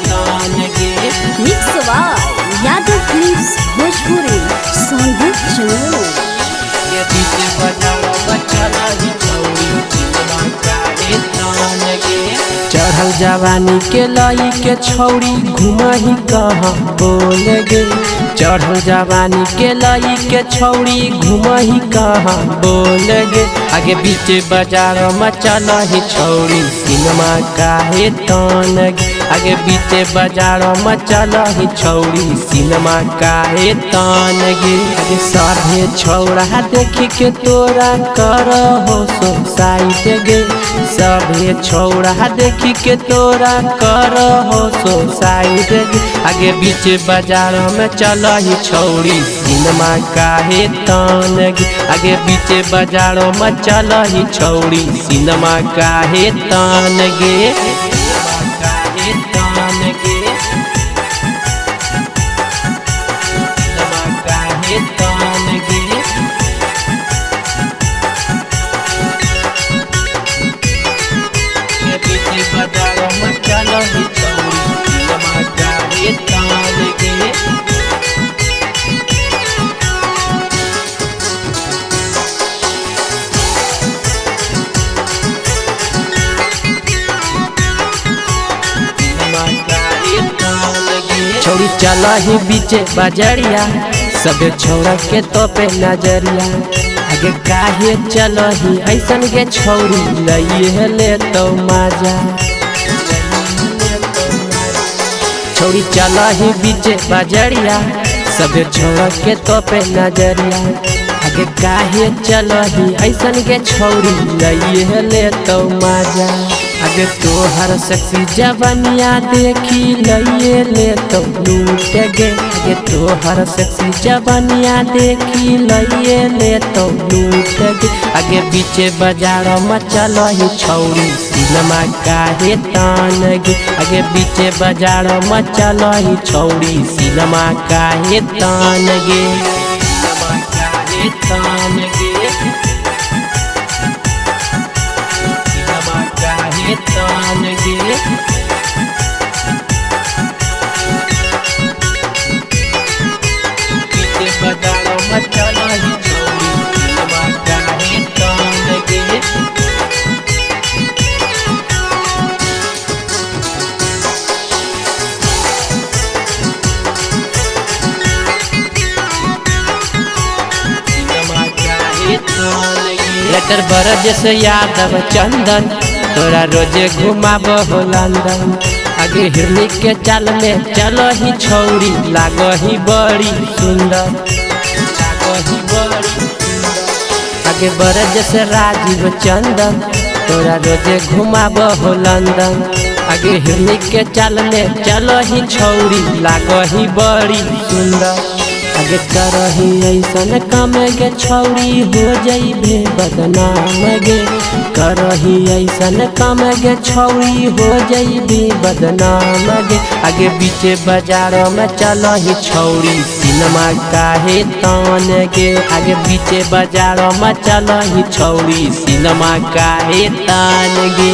तान गे। Mix by Yadav films Bhojpuri Sonbhadra चलो। ये बीच बाजारवा चलही छौरी सिनमा काहे तान गे। चढ़ल जवानी के लाई के छौरी घुमही कहाँ बोल गे। चढ़ल जवानी के लाई के छौरी घुमही कहाँ बोल गे। आगे बीच बाजार में चलही छौरी सिनमा काहे तान गे। आगे बीच बाजार में चलही छौरी सिनमा काहे तान गे। आगे सभे छौरा देख के तोरा कर हो सोसाइट गे। सभे छौरा देख के तोरा कर हो सोसाइट गे। आगे बीच बाजार में चलही छौरी सिनमा काहे तान गे। आगे बीच बाजार में चलही छौरी सिनमा काहे तान गे। काहे तान गे। सिनमा काहे तान गे। बाजार में चलही छौरी सिनमा काहे तान गे। छौरी चलही बीचे बजरिया सबे छौरा के तो पे नजरिया। आगे काहे चलही ऐसन के छौरी लइए ले तो मजा। छौरी चलही बीचे बजरिया सबे छौरा के तो पे नजरिया। आगे काहे चलही ऐसन के छौरी लइए ले तो मजा। आगे तोहर सेक्सी जवनिया देखी लइए ले तो लूट गे। आगे तोहर सेक्सी जवनिया देखी लइए ले तो लूट गे। आगे बीचे बाजार में चलही छौरी सिनमा काहे तान गे। आगे बीचे बाजार में चलही छौरी सिनमा काहे तान गे। सिनमा काहे तान गे। तान गे। बीचे बाजार में चलही छौरी सिनमा काहे तान गे। सिनमा काहे तान गे। लेटर बरज से यादव चंदन तोरा रोजे घुमाब हो लंदन। आगे हिरनी के चाल में चलही छौरी लागही बड़ी सुंदर। लागही बड़ी सुंदर। आगे बरज से राजीव चंदन तोरा रोजे घुमाब हो लंदन। आगे हिरनी के चाल में चलही छौरी लागही बड़ी सुंदर। आगे करही ऐसन काम गे छौरी हो जइबे बदनाम गे। करही ऐसन काम गे छौरी हो जइबे बदनाम गे। आगे बीचे बाजार में चलही छौरी सिनमा काहे तान गे। आगे बीचे बाजार में चलही छौरी सिनमा काहे तान गे।